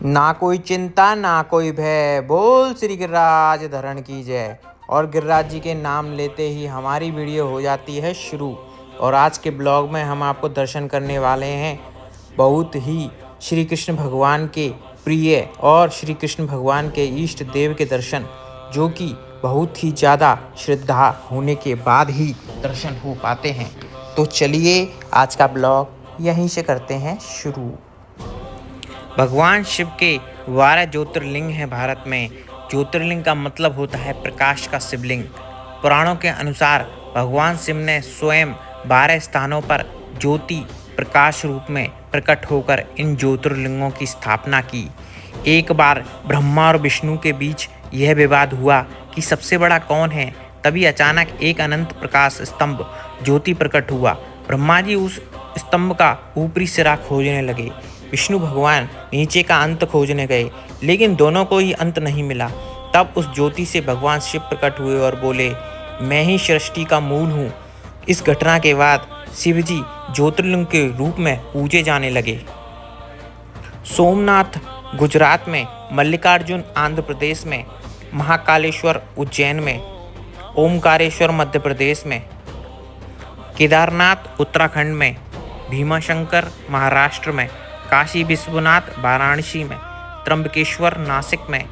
ना कोई चिंता ना कोई भय, बोल श्री गिरिराज धरण की जय। और गिरिराज जी के नाम लेते ही हमारी वीडियो हो जाती है शुरू। और आज के ब्लॉग में हम आपको दर्शन करने वाले हैं बहुत ही श्री कृष्ण भगवान के प्रिय और श्री कृष्ण भगवान के इष्ट देव के दर्शन, जो कि बहुत ही ज़्यादा श्रद्धा होने के बाद ही दर्शन हो पाते हैं। तो चलिए आज का ब्लॉग यहीं से करते हैं शुरू। भगवान शिव के 12 ज्योतिर्लिंग हैं भारत में। ज्योतिर्लिंग का मतलब होता है प्रकाश का शिवलिंग। पुराणों के अनुसार भगवान शिव ने स्वयं 12 स्थानों पर ज्योति प्रकाश रूप में प्रकट होकर इन ज्योतिर्लिंगों की स्थापना की। एक बार ब्रह्मा और विष्णु के बीच यह विवाद हुआ कि सबसे बड़ा कौन है। तभी अचानक एक अनंत प्रकाश स्तंभ ज्योति प्रकट हुआ। ब्रह्मा जी उस स्तंभ का ऊपरी सिरा खोजने लगे, विष्णु भगवान नीचे का अंत खोजने गए, लेकिन दोनों को ही अंत नहीं मिला। तब उस ज्योति से भगवान शिव प्रकट हुए और बोले, मैं ही सृष्टि का मूल हूँ। इस घटना के बाद शिव जी ज्योतिर्लिंग के रूप में पूजे जाने लगे। सोमनाथ गुजरात में, मल्लिकार्जुन आंध्र प्रदेश में, महाकालेश्वर उज्जैन में, ओमकारेश्वर मध्य प्रदेश में, केदारनाथ उत्तराखंड में, भीमाशंकर महाराष्ट्र में, काशी विश्वनाथ वाराणसी में, त्र्यंबकेश्वर नासिक में,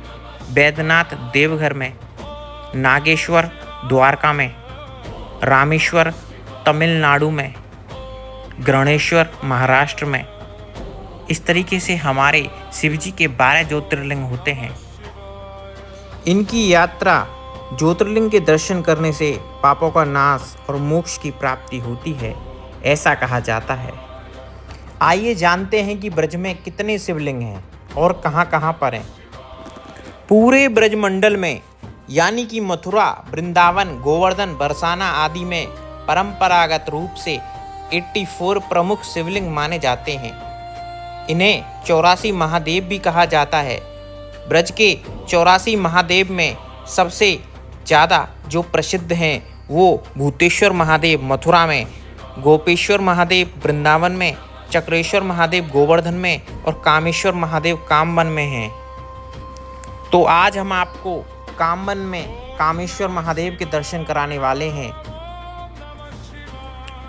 बैद्यनाथ देवघर में, नागेश्वर द्वारका में, रामेश्वर तमिलनाडु में, गणेश्वर महाराष्ट्र में। इस तरीके से हमारे शिव जी के 12 ज्योतिर्लिंग होते हैं। इनकी यात्रा ज्योतिर्लिंग के दर्शन करने से पापों का नाश और मोक्ष की प्राप्ति होती है, ऐसा कहा जाता है। आइए जानते हैं कि ब्रज में कितने शिवलिंग हैं और कहाँ कहाँ पर हैं। पूरे ब्रजमंडल में यानी कि मथुरा, वृंदावन, गोवर्धन, बरसाना आदि में परंपरागत रूप से 84 प्रमुख शिवलिंग माने जाते हैं। इन्हें 84 महादेव भी कहा जाता है। ब्रज के 84 महादेव में सबसे ज़्यादा जो प्रसिद्ध हैं वो भूतेश्वर महादेव मथुरा में, गोपेश्वर महादेव वृंदावन में, चक्रेश्वर महादेव गोवर्धन में और कामेश्वर महादेव कामवन में हैं। तो आज हम आपको कामवन में कामेश्वर महादेव के दर्शन कराने वाले हैं।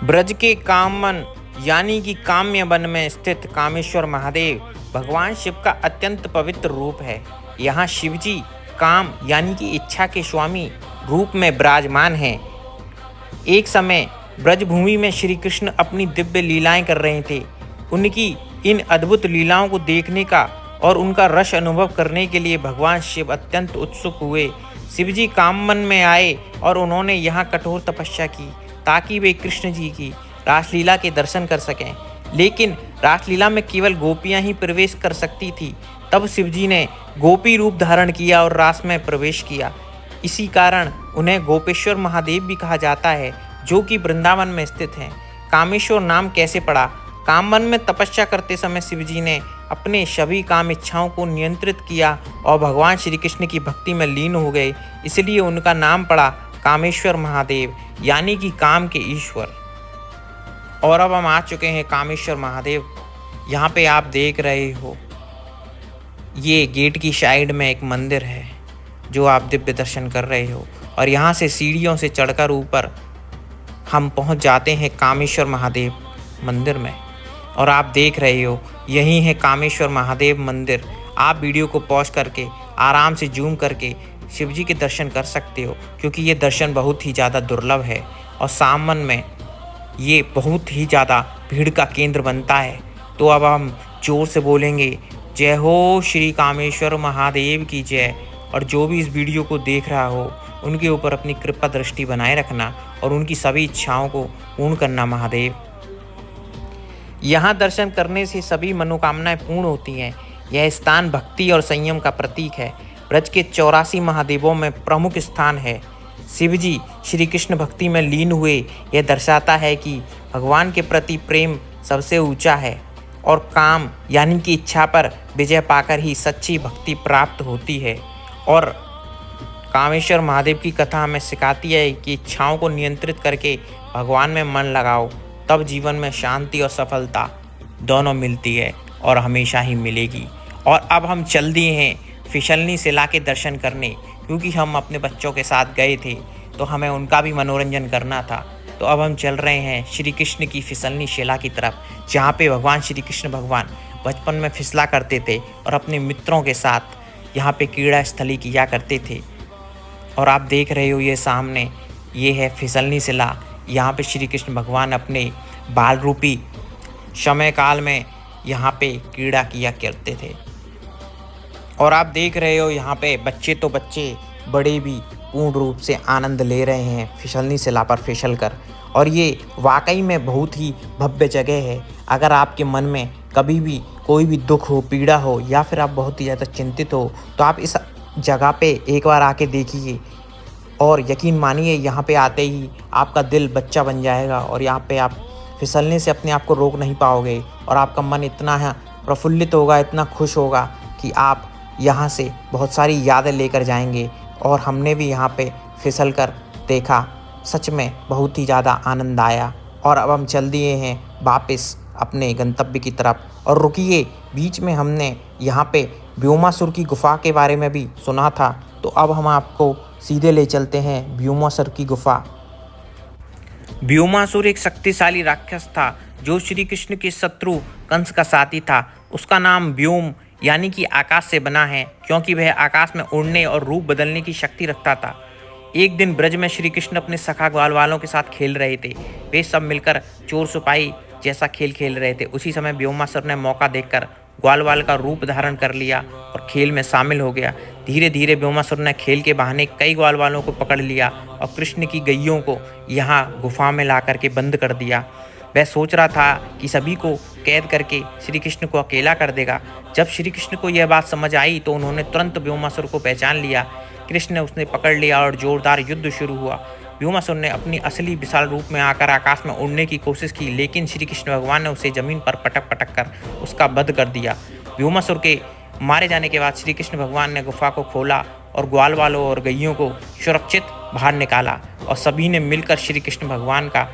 ब्रज के कामवन यानी कि काम्य वन में स्थित कामेश्वर महादेव भगवान शिव का अत्यंत पवित्र रूप है। यहाँ शिव जी काम यानी कि इच्छा के स्वामी रूप में विराजमान हैं। एक समय ब्रजभूमि में श्री कृष्ण अपनी दिव्य लीलाएं कर रहे थे। उनकी इन अद्भुत लीलाओं को देखने का और उनका रस अनुभव करने के लिए भगवान शिव अत्यंत उत्सुक हुए। शिव जी कामवन में आए और उन्होंने यहाँ कठोर तपस्या की ताकि वे कृष्ण जी की रासलीला के दर्शन कर सकें। लेकिन रासलीला में केवल गोपियाँ ही प्रवेश कर सकती थी। तब शिव जी ने गोपी रूप धारण किया और रास में प्रवेश किया। इसी कारण उन्हें गोपेश्वर महादेव भी कहा जाता है, जो कि वृंदावन में स्थित हैं। कामेश्वर नाम कैसे पड़ा? कामवन में तपस्या करते समय शिव जी ने अपने सभी काम इच्छाओं को नियंत्रित किया और भगवान श्री कृष्ण की भक्ति में लीन हो गए, इसलिए उनका नाम पड़ा कामेश्वर महादेव यानी कि काम के ईश्वर। और अब हम आ चुके हैं कामेश्वर महादेव। यहाँ पे आप देख रहे हो, ये गेट की साइड में एक मंदिर है जो आप दिव्य दर्शन कर रहे हो, और यहाँ से सीढ़ियों से चढ़कर ऊपर हम पहुँच जाते हैं कामेश्वर महादेव मंदिर में। और आप देख रहे हो यही है कामेश्वर महादेव मंदिर। आप वीडियो को पॉज करके आराम से जूम करके शिव जी के दर्शन कर सकते हो, क्योंकि ये दर्शन बहुत ही ज़्यादा दुर्लभ है और सामन में ये बहुत ही ज़्यादा भीड़ का केंद्र बनता है। तो अब हम जोर से बोलेंगे, जय हो श्री कामेश्वर महादेव की जय। और जो भी इस वीडियो को देख रहा हो उनके ऊपर अपनी कृपा दृष्टि बनाए रखना और उनकी सभी इच्छाओं को पूर्ण करना महादेव। यहाँ दर्शन करने से सभी मनोकामनाएं पूर्ण होती हैं। यह स्थान भक्ति और संयम का प्रतीक है। ब्रज के 84 महादेवों में प्रमुख स्थान है। शिव जी श्री कृष्ण भक्ति में लीन हुए। यह दर्शाता है कि भगवान के प्रति प्रेम सबसे ऊंचा है और काम यानी कि इच्छा पर विजय पाकर ही सच्ची भक्ति प्राप्त होती है। और कामेश्वर महादेव की कथा हमें सिखाती है कि इच्छाओं को नियंत्रित करके भगवान में मन लगाओ, तब जीवन में शांति और सफलता दोनों मिलती है और हमेशा ही मिलेगी। और अब हम चल दिए हैं फिसलनी शिला के दर्शन करने, क्योंकि हम अपने बच्चों के साथ गए थे तो हमें उनका भी मनोरंजन करना था। तो अब हम चल रहे हैं श्री कृष्ण की फिसलनी शिला की तरफ, जहाँ पे भगवान श्री कृष्ण भगवान बचपन में फिसला करते थे और अपने मित्रों के साथ यहाँ पे क्रीड़ा स्थली किया करते थे। और आप देख रहे हो ये सामने, ये है फिसलनी शिला। यहाँ पे श्री कृष्ण भगवान अपने बाल रूपी समय काल में यहाँ पे क्रीड़ा किया करते थे। और आप देख रहे हो यहाँ पे बच्चे तो बच्चे, बड़े भी पूर्ण रूप से आनंद ले रहे हैं फिसलनी शिला पर फिसल कर। और ये वाकई में बहुत ही भव्य जगह है। अगर आपके मन में कभी भी कोई भी दुख हो, पीड़ा हो, या फिर आप बहुत ही ज़्यादा चिंतित हो, तो आप इस जगह पे एक बार आके देखिए और यकीन मानिए यहाँ पे आते ही आपका दिल बच्चा बन जाएगा और यहाँ पे आप फिसलने से अपने आप को रोक नहीं पाओगे और आपका मन इतना है प्रफुल्लित होगा, इतना खुश होगा कि आप यहाँ से बहुत सारी यादें लेकर जाएंगे। और हमने भी यहाँ पे फिसल कर देखा, सच में बहुत ही ज़्यादा आनंद आया। और अब हम चल दिए हैं वापस अपने गंतव्य की तरफ। और रुकिए, बीच में हमने यहाँ पे व्योमासुर की गुफा के बारे में भी सुना था, तो अब हम आपको सीधे ले चलते हैं व्योमासुर की गुफा। व्योमासुर एक शक्तिशाली राक्षस था जो श्री कृष्ण के शत्रु कंस का साथी था। उसका नाम व्योम यानी कि आकाश से बना है, क्योंकि वह आकाश में उड़ने और रूप बदलने की शक्ति रखता था। एक दिन ब्रज में श्री कृष्ण अपने सखा ग्वाल वालों के साथ खेल रहे थे। वे सब मिलकर चोर सिपाही जैसा खेल खेल रहे थे। उसी समय व्योमासुर ने मौका देखकर ग्वाल वाल का रूप धारण कर लिया और खेल में शामिल हो गया। धीरे धीरे व्योमासुर ने खेल के बहाने कई ग्वाल वालों को पकड़ लिया और कृष्ण की गैयों को यहाँ गुफा में ला करके बंद कर दिया। वह सोच रहा था कि सभी को कैद करके श्री कृष्ण को अकेला कर देगा। जब श्री कृष्ण को यह बात समझ आई तो उन्होंने तुरंत व्योमासुर को पहचान लिया। कृष्ण ने उसने पकड़ लिया और जोरदार युद्ध शुरू हुआ। व्योमासुर ने अपनी असली विशाल रूप में आकर आकाश में उड़ने की कोशिश की, लेकिन श्री कृष्ण भगवान ने उसे जमीन पर पटक पटक कर उसका वध कर दिया। व्योमासुर के मारे जाने के बाद श्री कृष्ण भगवान ने गुफा को खोला और ग्वाल वालों और गैयों को सुरक्षित बाहर निकाला और सभी ने मिलकर श्री कृष्ण भगवान का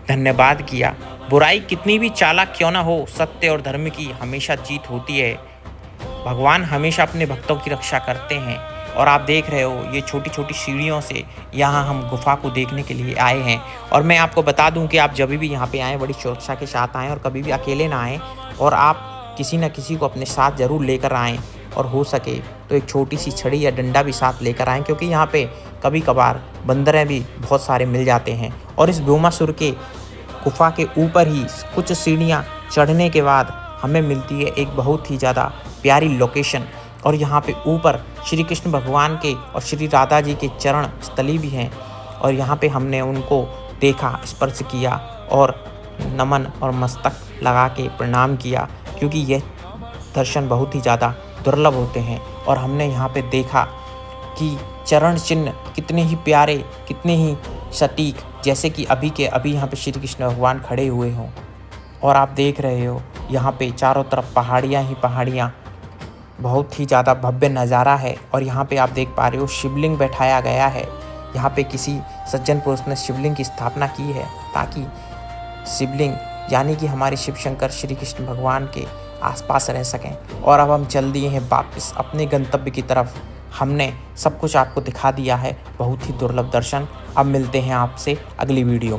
धन्यवाद किया। बुराई कितनी भी चालाक क्यों ना हो, सत्य और धर्म की हमेशा जीत होती है। भगवान हमेशा अपने भक्तों की रक्षा करते हैं। और आप देख रहे हो ये छोटी छोटी सीढ़ियों से यहाँ हम गुफा को देखने के लिए आए हैं। और मैं आपको बता दूं कि आप जब भी यहाँ पे आएँ बड़ी सुरक्षा के साथ आएँ और कभी भी अकेले ना आएँ, और आप किसी न किसी को अपने साथ ज़रूर लेकर आएँ, और हो सके तो एक छोटी सी छड़ी या डंडा भी साथ लेकर आएँ, क्योंकि यहाँ पे कभी कभार बंदरें भी बहुत सारे मिल जाते हैं। और इस व्योमासुर के गुफा के ऊपर ही कुछ सीढ़ियाँ चढ़ने के बाद हमें मिलती है एक बहुत ही ज़्यादा प्यारी लोकेशन। और यहाँ पे ऊपर श्री कृष्ण भगवान के और श्री राधा जी के चरण स्थली भी हैं। और यहाँ पे हमने उनको देखा, स्पर्श किया और नमन और मस्तक लगा के प्रणाम किया, क्योंकि यह दर्शन बहुत ही ज़्यादा दुर्लभ होते हैं। और हमने यहाँ पे देखा कि चरण चिन्ह कितने ही प्यारे, कितने ही सटीक, जैसे कि अभी के अभी यहाँ पे श्री कृष्ण भगवान खड़े हुए हों। और आप देख रहे हो यहाँ पे चारों तरफ पहाड़ियाँ ही पहाड़ियाँ, बहुत ही ज़्यादा भव्य नज़ारा है। और यहाँ पे आप देख पा रहे हो शिवलिंग बैठाया गया है। यहाँ पे किसी सज्जन पुरुष ने शिवलिंग की स्थापना की है, ताकि शिवलिंग यानी कि हमारे शिव शंकर श्री कृष्ण भगवान के आसपास रह सकें। और अब हम चल दिए हैं वापस अपने गंतव्य की तरफ। हमने सब कुछ आपको दिखा दिया है, बहुत ही दुर्लभ दर्शन। अब मिलते हैं आपसे अगली वीडियो।